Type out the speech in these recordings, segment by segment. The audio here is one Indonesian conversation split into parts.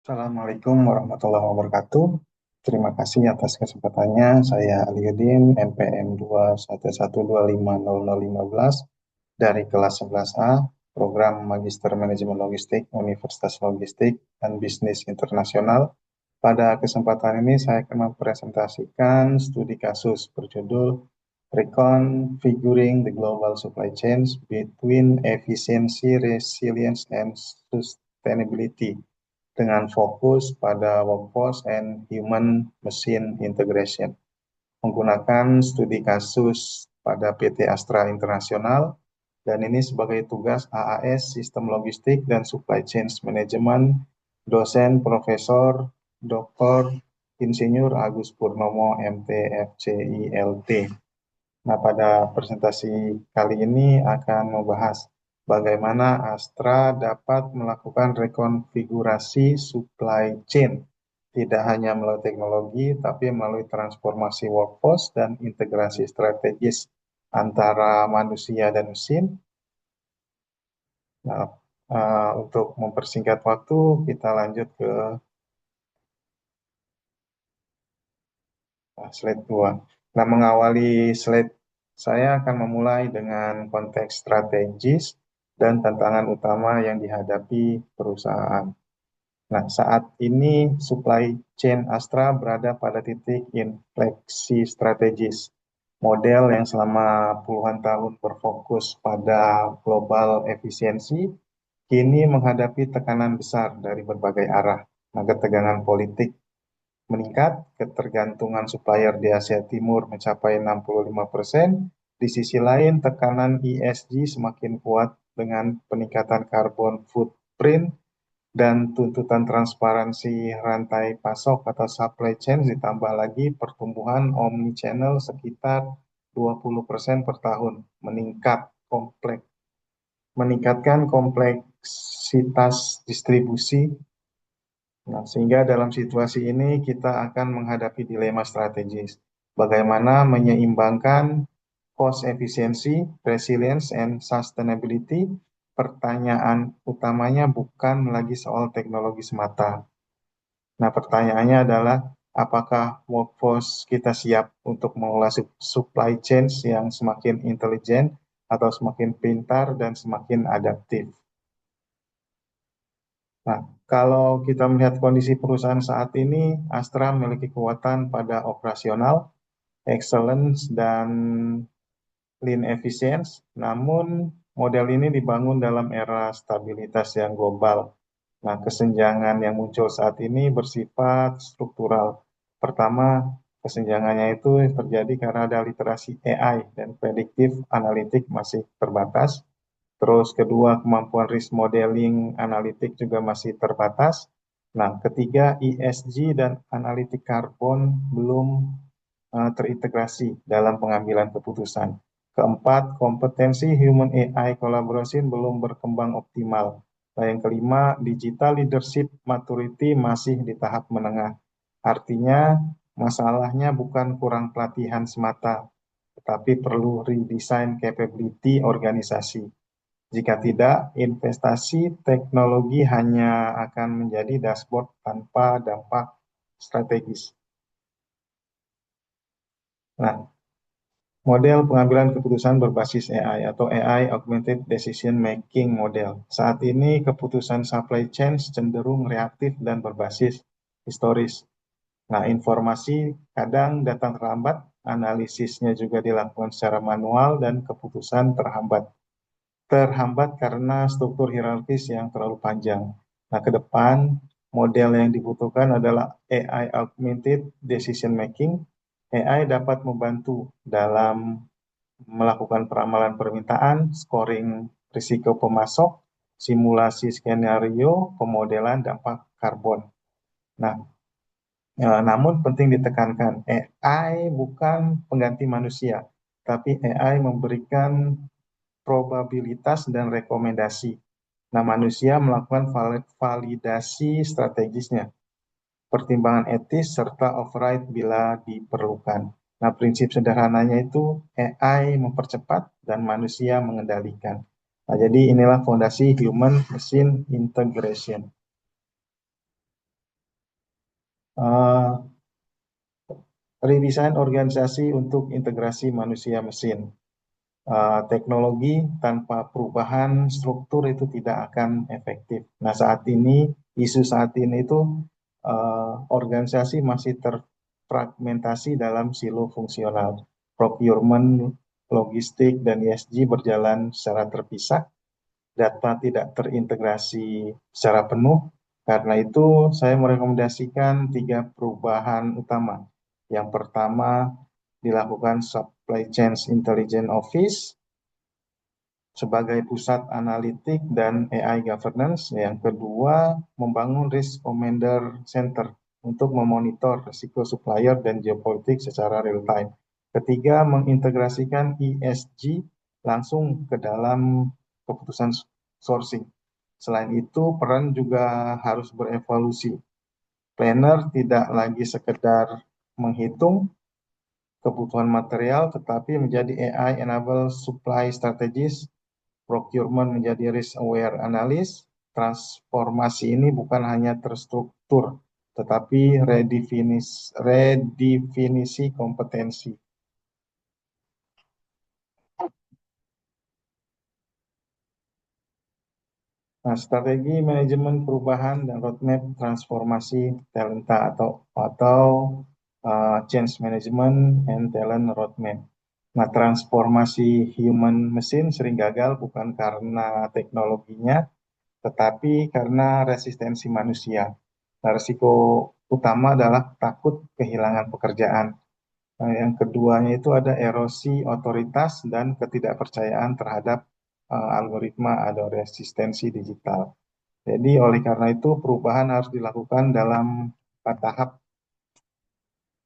Assalamualaikum warahmatullahi wabarakatuh. Terima kasih atas kesempatannya. Saya Aliuddin, NPM 211250015 dari kelas 11A, Program Magister Manajemen Logistik, Universitas Logistik dan Bisnis Internasional. Pada kesempatan ini saya akan mempresentasikan studi kasus berjudul Reconfiguring the Global Supply Chains Between Efficiency, Resilience, and Sustainability dengan fokus pada workforce and human machine integration, menggunakan studi kasus pada PT Astra Internasional, dan ini sebagai tugas AAS Sistem Logistik dan Supply Chain Management, dosen Profesor Dr. Insinyur Agus Purnomo MT FCILT. Nah, pada presentasi kali ini akan membahas bagaimana Astra dapat melakukan rekonfigurasi supply chain, tidak hanya melalui teknologi, tapi melalui transformasi workforce dan integrasi strategis antara manusia dan mesin. Nah, untuk mempersingkat waktu, kita lanjut ke slide 2. Nah, mengawali slide, saya akan memulai dengan konteks strategis dan tantangan utama yang dihadapi perusahaan. Nah, saat ini supply chain Astra berada pada titik infleksi strategis. Model yang selama puluhan tahun berfokus pada global efisiensi, kini menghadapi tekanan besar dari berbagai arah. Nah, ketegangan politik meningkat, ketergantungan supplier di Asia Timur mencapai 65%. Di sisi lain, tekanan ESG semakin kuat dengan peningkatan carbon footprint dan tuntutan transparansi rantai pasok atau supply chain, ditambah lagi pertumbuhan omnichannel sekitar 20% per tahun, meningkatkan kompleksitas distribusi. Nah, sehingga dalam situasi ini kita akan menghadapi dilema strategis. Bagaimana menyeimbangkan cost efficiency, resilience, and sustainability. Pertanyaan utamanya bukan lagi soal teknologi semata. Nah, pertanyaannya adalah apakah workforce kita siap untuk mengolah supply chain yang semakin intelijen atau semakin pintar dan semakin adaptif. Nah, kalau kita melihat kondisi perusahaan saat ini, Astra memiliki kekuatan pada operasional, excellence, dan lean efficiency. Namun, model ini dibangun dalam era stabilitas yang global. Nah, kesenjangan yang muncul saat ini bersifat struktural. Pertama, kesenjangannya itu terjadi karena ada literasi AI dan prediktif analitik masih terbatas. Terus kedua, kemampuan risk modeling analitik juga masih terbatas. Nah, ketiga, ESG dan analitik karbon belum terintegrasi dalam pengambilan keputusan. Keempat, kompetensi human AI collaboration belum berkembang optimal. Nah, yang kelima, digital leadership maturity masih di tahap menengah. Artinya, masalahnya bukan kurang pelatihan semata, tetapi perlu redesign capability organisasi. Jika tidak, investasi teknologi hanya akan menjadi dashboard tanpa dampak strategis. Nah, model pengambilan keputusan berbasis AI atau AI Augmented Decision Making Model. Saat ini keputusan supply chain cenderung reaktif dan berbasis historis. Nah, informasi kadang datang terlambat, analisisnya juga dilakukan secara manual dan keputusan terhambat. Terhambat karena struktur hierarkis yang terlalu panjang. Nah, ke depan model yang dibutuhkan adalah AI Augmented Decision Making. AI dapat membantu dalam melakukan peramalan permintaan, scoring risiko pemasok, simulasi skenario, pemodelan dampak karbon. Nah, namun penting ditekankan, AI bukan pengganti manusia, tapi AI memberikan probabilitas dan rekomendasi. Nah, manusia melakukan validasi strategisnya, pertimbangan etis, serta override bila diperlukan. Nah, prinsip sederhananya itu AI mempercepat dan manusia mengendalikan. Nah, jadi inilah fondasi human machine integration. Uh, Redesign organisasi untuk integrasi manusia mesin. Teknologi tanpa perubahan struktur itu tidak akan efektif. Nah, isu saat ini itu organisasi masih terfragmentasi dalam silo fungsional. Procurement, logistik, dan ESG berjalan secara terpisah, data tidak terintegrasi secara penuh. Karena itu, saya merekomendasikan 3 perubahan utama. Yang pertama, dilakukan Supply Chain Intelligence Office sebagai pusat analitik dan AI governance. Yang kedua, membangun Risk Commander Center untuk memonitor risiko supplier dan geopolitik secara real time. Ketiga, mengintegrasikan ESG langsung ke dalam keputusan sourcing. Selain itu, peran juga harus berevolusi. Planner tidak lagi sekedar menghitung kebutuhan material, tetapi menjadi AI-enabled supply strategist. Procurement menjadi risk aware analyst. Transformasi ini bukan hanya terstruktur, tetapi redefinisi kompetensi. Nah, strategi manajemen perubahan dan roadmap transformasi talenta atau change management and talent roadmap. Nah, transformasi human mesin sering gagal bukan karena teknologinya, tetapi karena resistensi manusia. Nah, risiko utama adalah takut kehilangan pekerjaan. Nah, yang keduanya itu ada erosi otoritas dan ketidakpercayaan terhadap algoritma atau resistensi digital. Jadi oleh karena itu perubahan harus dilakukan dalam 4 tahap.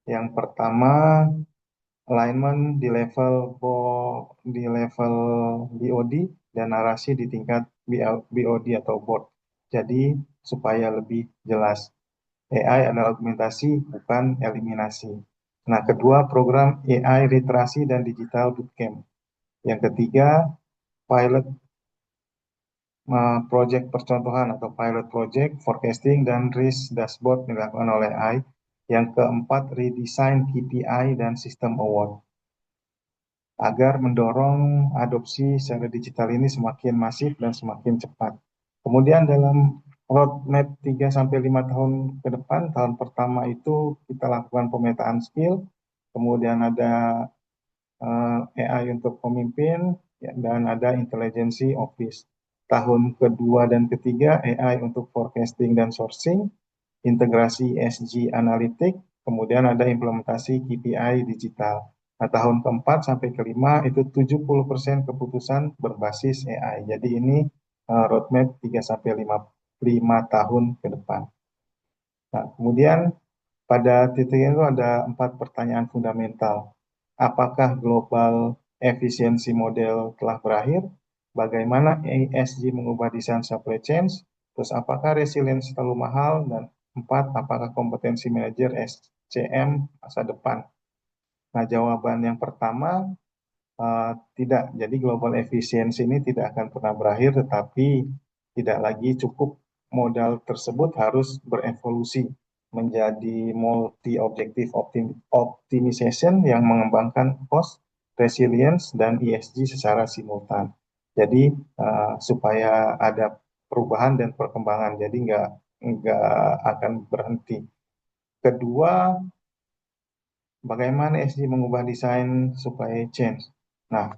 Yang pertama, alignment di level BOD dan narasi di tingkat BOD atau board. Jadi supaya lebih jelas, AI adalah augmentasi bukan eliminasi. Nah, kedua, program AI literasi dan digital bootcamp. Yang ketiga, pilot project percontohan atau pilot project, forecasting, dan risk dashboard dilakukan oleh AI. Yang keempat, redesign KPI dan sistem award agar mendorong adopsi secara digital ini semakin masif dan semakin cepat. Kemudian dalam roadmap 3-5 tahun ke depan, tahun pertama itu kita lakukan pemetaan skill, kemudian ada AI untuk pemimpin, ya, dan ada intelligence office. Tahun kedua dan ketiga AI untuk forecasting dan sourcing, integrasi SG analitik, kemudian ada implementasi KPI digital. Nah, tahun keempat sampai kelima itu 70% keputusan berbasis AI. Jadi ini roadmap 3-5 tahun ke depan. Nah, kemudian pada titik itu ada 4 pertanyaan fundamental. Apakah global efisiensi model telah berakhir? Bagaimana ESG mengubah desain supply chain? Terus apakah resilience terlalu mahal? Dan 4, apakah kompetensi manajer SCM masa depan? Nah, jawaban yang pertama, tidak. Jadi global efisiensi ini tidak akan pernah berakhir, tetapi tidak lagi cukup. Modal tersebut harus berevolusi menjadi multi-objective optimization yang mengembangkan cost, resilience, dan ESG secara simultan. Jadi supaya ada perubahan dan perkembangan, jadi nggak akan berhenti. Kedua, bagaimana ESG mengubah desain supply chain? Nah,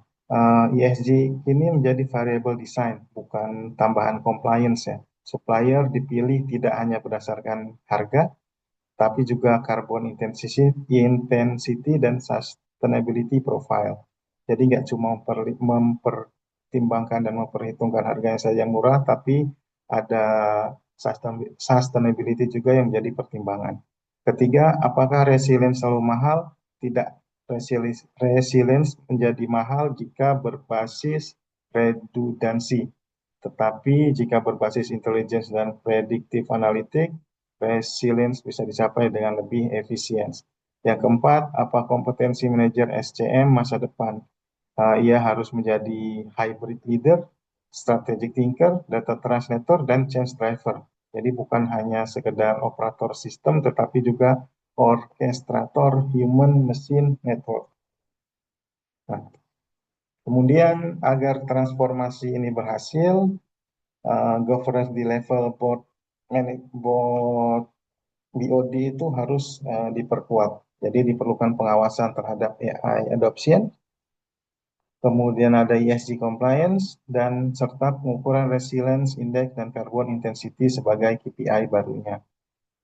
ESG ini menjadi variable design, bukan tambahan compliance ya. Supplier dipilih tidak hanya berdasarkan harga, tapi juga carbon intensity dan sustainability profile. Jadi nggak cuma mempertimbangkan dan memperhitungkan harganya saja yang murah, tapi ada sustainability juga yang menjadi pertimbangan. Ketiga, apakah resilience selalu mahal? Tidak. Resilience menjadi mahal jika berbasis redundansi. Tetapi jika berbasis intelligence dan predictive analytic, resilience bisa dicapai dengan lebih efisien. Yang keempat, apa kompetensi manajer SCM masa depan? Ia harus menjadi hybrid leader, strategic thinker, data translator, dan change driver. Jadi bukan hanya sekedar operator sistem, tetapi juga orkestrator human machine network. Nah, kemudian agar transformasi ini berhasil, governance di level board, board BOD itu harus diperkuat. Jadi diperlukan pengawasan terhadap AI adoption, kemudian ada ESG compliance, dan serta pengukuran resilience index dan carbon intensity sebagai KPI barunya.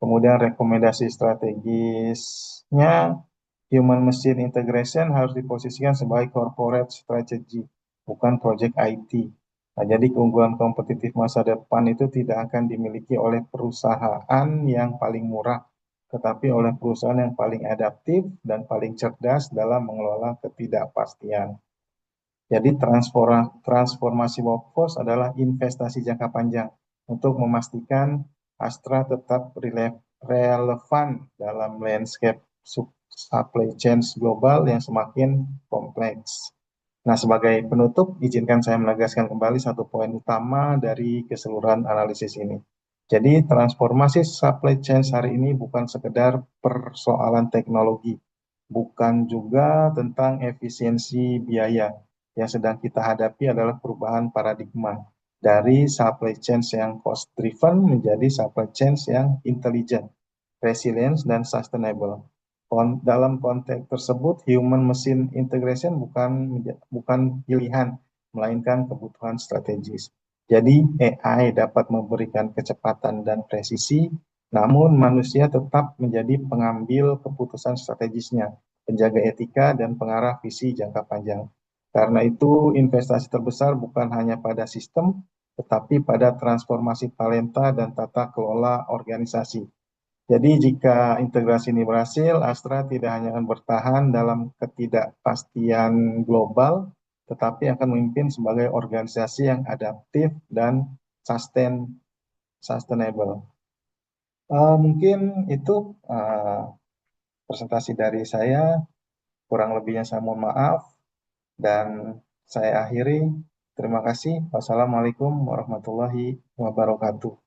Kemudian rekomendasi strategisnya, human machine integration harus diposisikan sebagai corporate strategy, bukan project IT. Nah, jadi keunggulan kompetitif masa depan itu tidak akan dimiliki oleh perusahaan yang paling murah, tetapi oleh perusahaan yang paling adaptif dan paling cerdas dalam mengelola ketidakpastian. Jadi transformasi workforce adalah investasi jangka panjang untuk memastikan Astra tetap relevan dalam landscape supply chain global yang semakin kompleks. Nah, sebagai penutup, izinkan saya menegaskan kembali satu poin utama dari keseluruhan analisis ini. Jadi, transformasi supply chain hari ini bukan sekedar persoalan teknologi, bukan juga tentang efisiensi biaya. Yang sedang kita hadapi adalah perubahan paradigma dari supply chain yang cost driven menjadi supply chain yang intelligent, resilient, dan sustainable. Dalam konteks tersebut, human machine integration bukan pilihan, melainkan kebutuhan strategis. Jadi AI dapat memberikan kecepatan dan presisi, namun manusia tetap menjadi pengambil keputusan strategisnya, penjaga etika, dan pengarah visi jangka panjang. Karena itu, investasi terbesar bukan hanya pada sistem, tetapi pada transformasi talenta dan tata kelola organisasi. Jadi jika integrasi ini berhasil, Astra tidak hanya akan bertahan dalam ketidakpastian global, tetapi akan memimpin sebagai organisasi yang adaptif dan sustainable. Mungkin itu presentasi dari saya. Kurang lebihnya saya mohon maaf dan saya akhiri. Terima kasih. Wassalamualaikum warahmatullahi wabarakatuh.